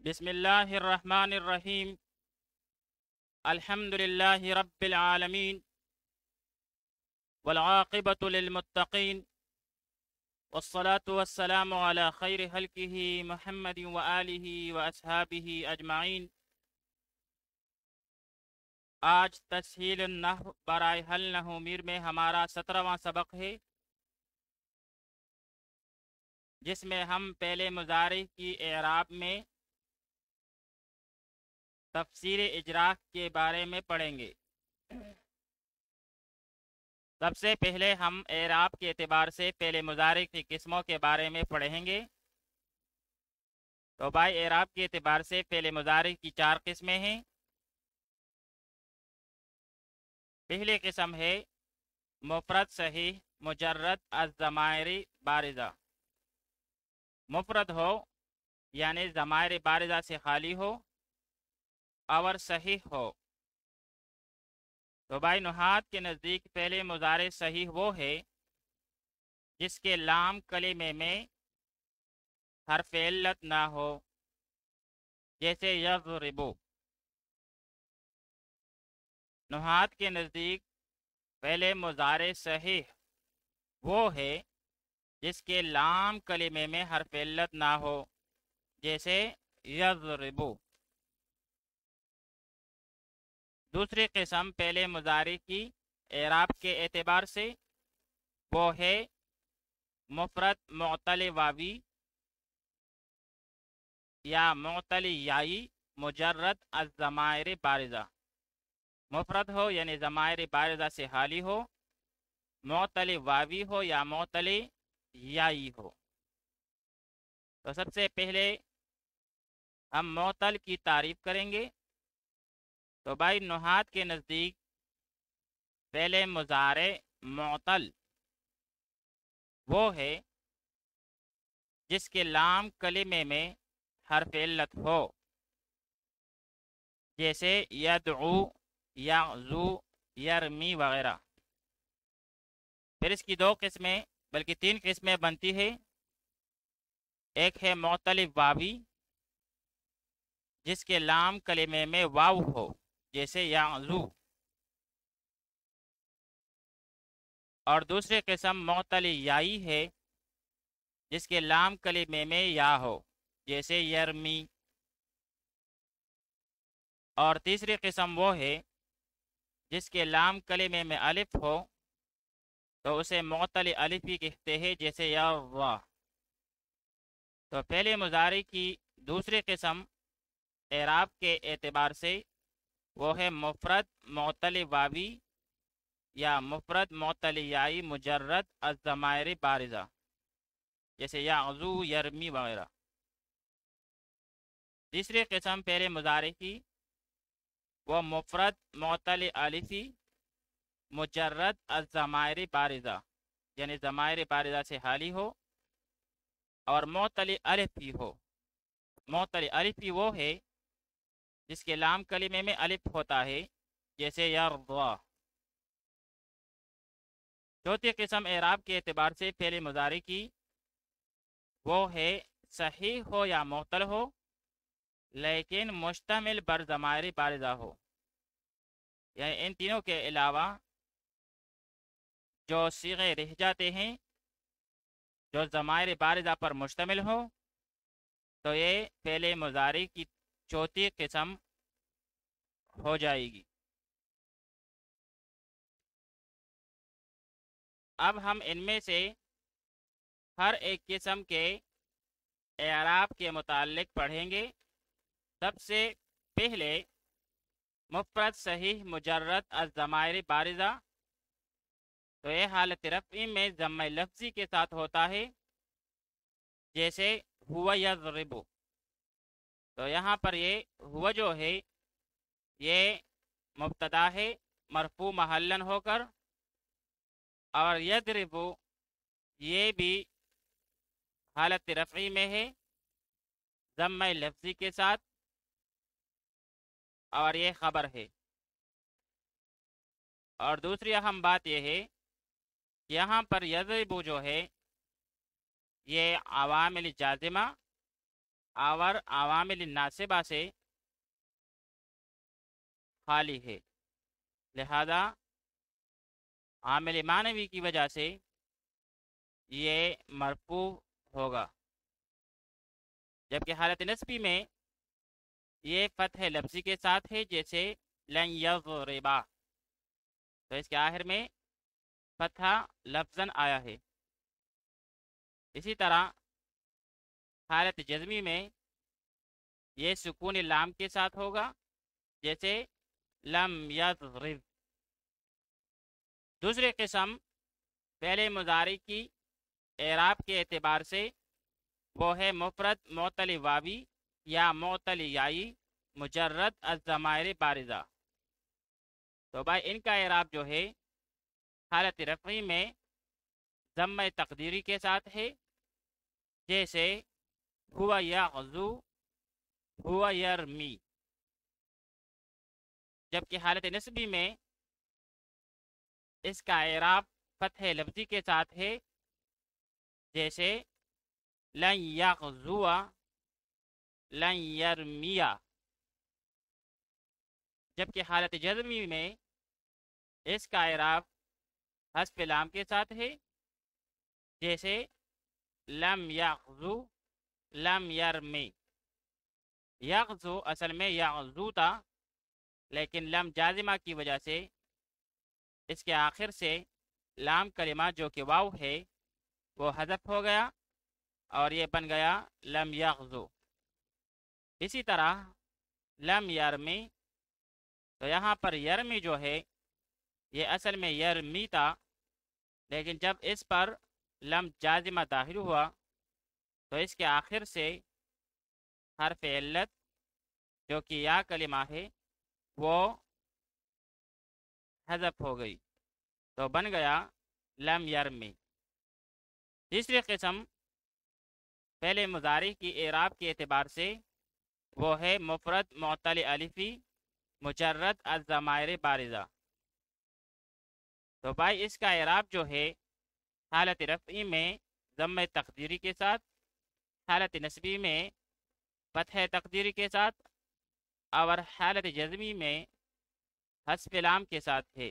بسم الله الرحمن الرحيم. الحمد لله رب العالمين، والعاقبة للمتقين، والصلاة والسلام على خير خلقه محمد وآله وأصحابه أجمعين. آج تسہیل النحو برائے حل نحو میر میں ہمارا 17واں سبق ہے، جس میں ہم پہلے مضارع کی اعراب میں تفسیر اجراء کے بارے میں پڑھیں گے۔ سب سے پہلے ہم اعراب کے اعتبار سے پہلے مضارع کی قسموں کے بارے میں پڑھیں گے۔ تو بھائی اعراب کے اعتبار سے پہلے مضارع کی 4 قسمیں ہیں۔ پہلی قسم ہے مفرد صحیح مجرد از ضمائر بارزہ۔ مفرد ہو یعنی ضمائر بارزہ سے خالی ہو اور صحیح ہو۔ تو بھائی نحات کے نزدیک پہلے مضارع صحیح وہ ہے جس کے لام کلمے میں حرف علت نہ ہو، جیسے یضربو۔ نحات کے نزدیک پہلے مضارع صحیح وہ ہے جس کے لام کلمے میں حرف علت نہ ہو، جیسے یضربو۔ دوسری قسم پہلے مضارع کی اعراب کے اعتبار سے وہ ہے مفرد معتل واوی یا معتل یائی مجرد از ضمائر بارزہ۔ مفرد ہو یعنی ضمائر بارزہ سے خالی ہو، معتل واوی ہو یا معتل یائی ہو۔ تو سب سے پہلے ہم معتل کی تعریف کریں گے۔ تو بھائی نحات کے نزدیک پہلے مضارع معتل وہ ہے جس کے لام کلمے میں حرف علت ہو، جیسے یدعو، یغزو، یرمی وغیرہ۔ پھر اس کی 2 قسمیں بلکہ 3 قسمیں بنتی ہے۔ ایک ہے معتل واوی جس کے لام کلمے میں واو ہو، جیسے یغزو۔ اور دوسری قسم معتل یائی ہے جس کے لام کلمے میں یا ہو، جیسے یرمی۔ اور تیسری قسم وہ ہے جس کے لام کلمے میں الف ہو تو اسے معتل الفی کہتے ہیں، جیسے یروا۔ تو پہلے مضارع کی دوسری قسم اعراب کے اعتبار سے وہ ہے مفرد معتل واوی یا مفرد معتل یائی مجرد از ضمائر بارزہ، جیسے یغزو، یرمی وغیرہ۔ تیسری قسم پہلے مضارع کی وہ مفرد معتل الفی مجرد از ضمائر بارزہ، یعنی ضمائر بارزہ سے خالی ہو اور معتل الفی ہو۔ معتل الفی وہ ہے جس کے لام کلمے میں الف ہوتا ہے، جیسے یرضا۔ چوتھی قسم اعراب کے اعتبار سے پہلے مضارع کی وہ ہے صحیح ہو یا معتل ہو لیکن مشتمل بر ضمائر بارزہ ہو، یعنی ان تینوں کے علاوہ جو صیغے رہ جاتے ہیں جو ضمائر بارزہ پر مشتمل ہو، تو یہ پہلے مضارع کی چوتھی قسم ہو جائے گی۔ اب ہم ان میں سے ہر ایک قسم کے اعراب کے متعلق پڑھیں گے۔ سب سے پہلے مفرد صحیح مجرد از ضمائر بارزہ، تو یہ حالت رفعی میں ضمہ لفظی کے ساتھ ہوتا ہے، جیسے ہوا یضربو۔ تو یہاں پر یہ ہوا جو ہے یہ مبتدا ہے مرفوع محلاً ہو کر، اور یضربو یہ بھی حالت رفعی میں ہے ضمہ لفظی کے ساتھ، اور یہ خبر ہے۔ اور دوسری اہم بات یہ ہے کہ یہاں پر یضربو جو ہے یہ عوامل جازمہ اور عوامل ناصبہ سے خالی ہے، لہذا عامل معنوی کی وجہ سے یہ مرفوع ہوگا، جبکہ حالت نسبی میں یہ فتح لفظی کے ساتھ ہے، جیسے لن یضربا، تو اس کے آخر میں فتح لفظاً آیا ہے۔ اسی طرح حالت جزمی میں یہ سکون لام کے ساتھ ہوگا، جیسے لم یضرب۔ دوسری قسم فعل مضارع کی اعراب کے اعتبار سے وہ ہے مفرد معطل واوی یا معطل یائی مجرد الضمائر بارزہ۔ تو بھائی ان کا اعراب جو ہے حالت رفعی میں ضم تقدیری کے ساتھ ہے، جیسے ہوا یغزو، ہوا یرمی، جبکہ حالت نسبی میں اس کا اعراب فتح لفظی کے ساتھ ہے، جیسے لن یغزو، لن یرمیا، جبکہ حالت جزمی میں اس کا اعراب حذف لام کے ساتھ ہے، جیسے لم یغزو، لم یرمی۔ یغزو اصل میں یغزو تھا، لیکن لم جازمہ کی وجہ سے اس کے آخر سے لام کلمہ جو کہ واو ہے وہ حذف ہو گیا اور یہ بن گیا لم یغزو۔ اسی طرح لم یرمی، تو یہاں پر یرمی جو ہے یہ اصل میں یرمی تھا، لیکن جب اس پر لم جازمہ داخل ہوا تو اس کے آخر سے حرف علت جو کہ یا کلمہ ہے وہ حذف ہو گئی، تو بن گیا لم یرمی۔ تیسری قسم فعل مضارع کی اعراب کے اعتبار سے وہ ہے مفرد معطل الفی مجرد الضمائر بارزہ۔ تو بھائی اس کا اعراب جو ہے حالت رفعی میں ضم تقدیری کے ساتھ، حالت نسبی میں فتح تقدیری کے ساتھ، اور حالت جزمی میں حذف لام کے ساتھ ہے۔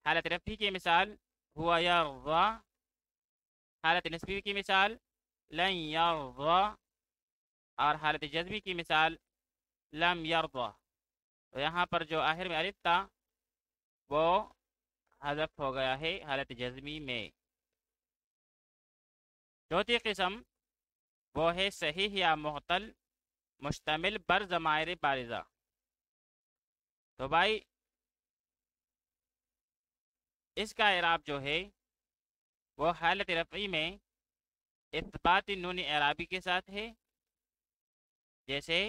حالت رفعی کی مثال ہوا یرضا، حالت نسبی کی مثال لن یرضا، اور حالت جزمی کی مثال لم یرضا۔ تو یہاں پر جو آخر میں الف تھا وہ حذف ہو گیا ہے حالت جزمی میں۔ چوتھی قسم وہ ہے صحیح یا معطل مشتمل بر ضمائر بارزہ۔ تو بھائی اس کا اعراب جو ہے وہ حالت رفعی میں اثبات نون اعرابی کے ساتھ ہے، جیسے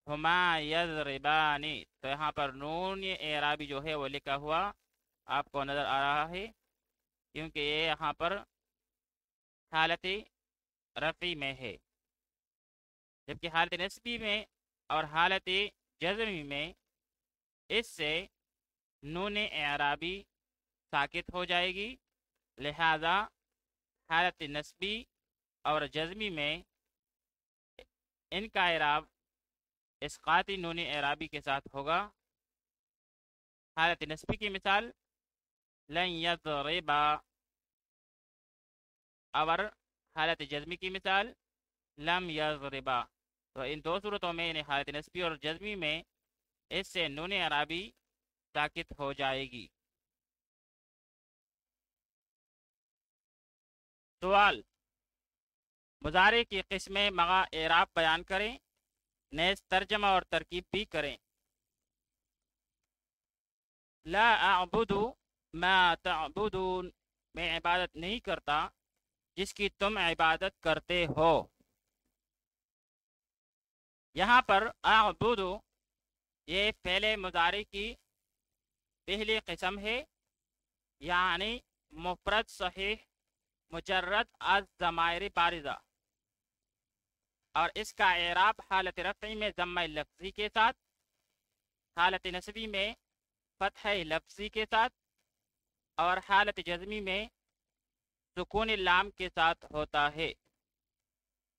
ہما یضربانی، تو یہاں پر نون اعرابی جو ہے وہ لکھا ہوا آپ کو نظر آ رہا ہے، کیونکہ یہ یہاں پر حالت رفعی میں ہے، جبکہ حالت نسبی میں اور حالت جزمی میں اس سے نون اعرابی ساکت ہو جائے گی، لہذا حالت نسبی اور جزمی میں ان کا اعراب اسقاطی نون اعرابی کے ساتھ ہوگا۔ حالت نسبی کی مثال لن یضربا، اور حالت جزمی کی مثال لم یضربا۔ تو ان دو صورتوں میں یعنی حالت نسبی اور جزمی میں اس سے نون اعرابی ساکت ہو جائے گی۔ سوال، مضارع کی قسمیں مغا اعراب بیان کریں، نیز ترجمہ اور ترکیب بھی کریں۔ لا اعبد ما تعبدون، میں عبادت نہیں کرتا جس کی تم عبادت کرتے ہو۔ یہاں پر اعبد یہ فعل مضارع کی پہلی قسم ہے، یعنی مفرد صحیح مجرد از ضمائر بارزہ، اور اس کا اعراب حالت رفعی میں ضم لفظی کے ساتھ، حالت نسبی میں فتح لفظی کے ساتھ، اور حالت جزمی میں سکون لام کے ساتھ ہوتا ہے۔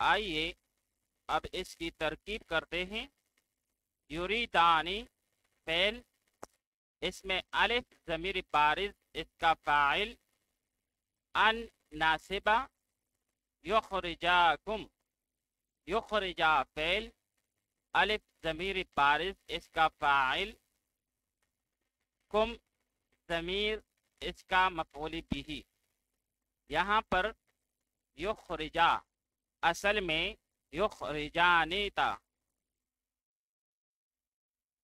آئیے اب اس کی ترکیب کرتے ہیں. یریدانی فعل، اس میں الف ضمیر بارز اس کا فاعل، ان ناصبہ، یخرجاکم یخرجا فعل، الف ضمیر بارز اس کا فاعل، کم ضمیر اس کا مفعول بھی. یہاں پر یخرجا اصل میں یخرجانی تھا،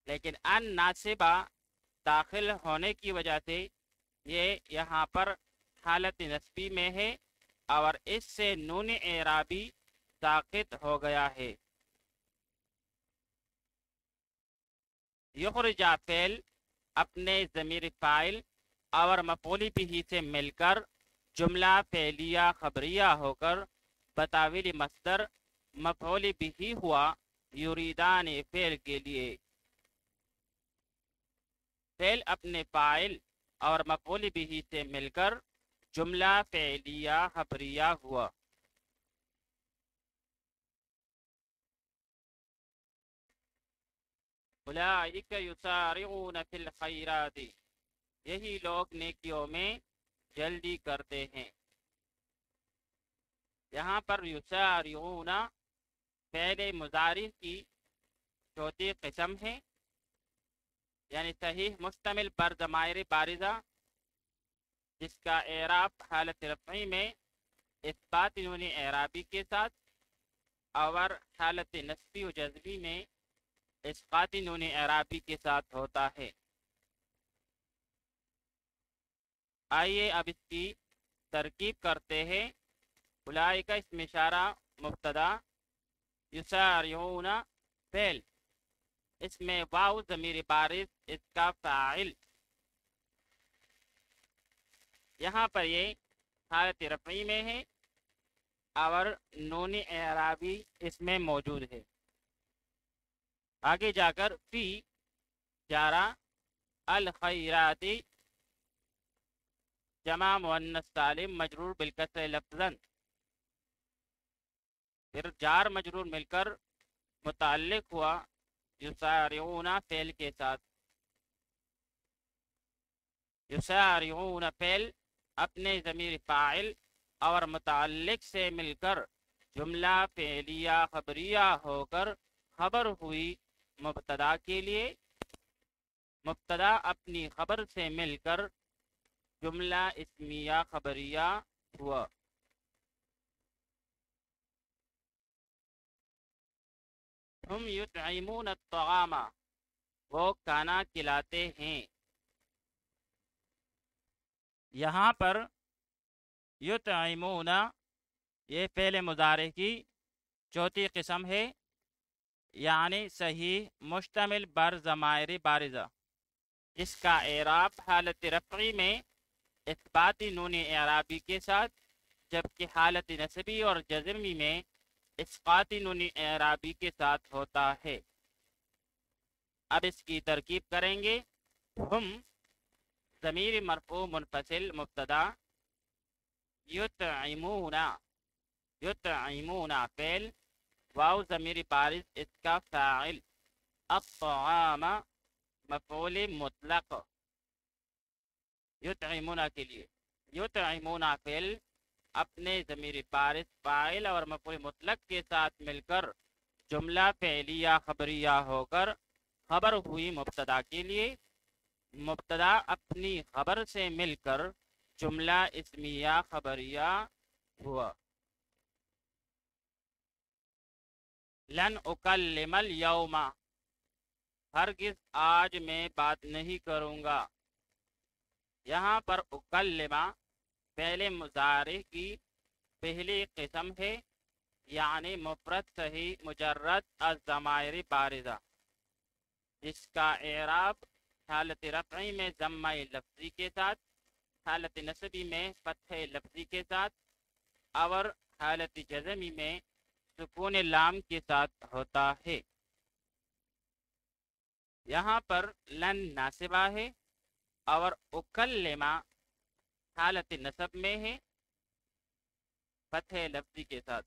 لیکن ان ناصبہ داخل ہونے کی وجہ سے یہ یہاں پر حالت نصبی میں ہے اور اس سے نون اعرابی ساقط ہو گیا ہے. یخرجا فعل اپنے ضمیر فاعل اور مفعول بھی سے مل کر جملہ فعلیہ خبریہ ہو کر بطاویل مصدر مفعول بھی ہوا یریدان فعل کے لیے. فعل اپنے فاعل اور مفعول بھی سے مل کر جملہ فعلیہ خبریہ ہوا. اولئک یسارعون فی الخیرات، یہی لوگ نیکیوں میں جلدی کرتے ہیں. یہاں پر یسارعون فعل مضارع کی چوتھی قسم ہے، یعنی صحیح مشتمل بر ضمائر بارزہ جس کا اعراب حالت رفعی میں اثبات نون اعرابی کے ساتھ اور حالت نصبی و جزمی میں اسقاط نون اعرابی کے ساتھ ہوتا ہے. آئیے اب اس کی ترکیب کرتے ہیں. اولئک اسم اشارہ مبتدا، یسارعون فعل، اس میں واو ضمیر بارز اس کا فاعل. یہاں پر یہ حالت رفعی میں ہے اور نون اعرابی اس میں موجود ہے. آگے جا کر فی جارہ الخیراتی جمع مؤنث سالم مجرور بالکسر لفظاً، پھر جار مجرور مل کر متعلق ہوا یسارعون فعل کے ساتھ. یسارعون فعل اپنے ضمیر فاعل اور متعلق سے مل کر جملہ فعلیہ خبریہ ہو کر خبر ہوئی مبتدا کے لیے. مبتدا اپنی خبر سے مل کر جملہ اسمیہ خبریہ ہوا. ہم یطعمون الطعام، وہ کھانا کھلاتے ہیں. یہاں پر یطعمون یہ فعل مضارع کی چوتھی قسم ہے، یعنی صحیح مشتمل بر ضمائر بارزہ جس کا اعراب حالت رفعی میں اثباتی نون اعرابی کے ساتھ، جبکہ حالت نصبی اور جزمی میں اسقاطی نون اعرابی کے ساتھ ہوتا ہے. اب اس کی ترکیب کریں گے. ہم ضمیر مرفوع منفصل مبتدا، یطعمون یطعمون فعل، واو ضمیر بارز اس کا فاعل، الطعام مفعول مطلق یطعمون کے لیے. یطعمون فعل اپنے ضمیر بارز فاعل اور مفعول مطلق کے ساتھ مل کر جملہ فعلیہ خبریہ ہو کر خبر ہوئی مبتدا کے لیے. مبتدا اپنی خبر سے مل کر جملہ اسمیہ خبریہ ہوا. لن اکلم اليوم، ہرگز آج میں بات نہیں کروں گا. یہاں پر اکلمہ فعل مضارع کی پہلی قسم ہے، یعنی مفرد صحیح مجرد از ضمائر بارزہ جس کا اعراب حالت رفعی میں ضمہ لفظی کے ساتھ، حالت نصبی میں فتح لفظی کے ساتھ اور حالت جزمی میں سکون لام کے ساتھ ہوتا ہے. یہاں پر لن ناصبہ ہے اور اکلمہ حالت نصب میں ہے فتح لفظی کے ساتھ.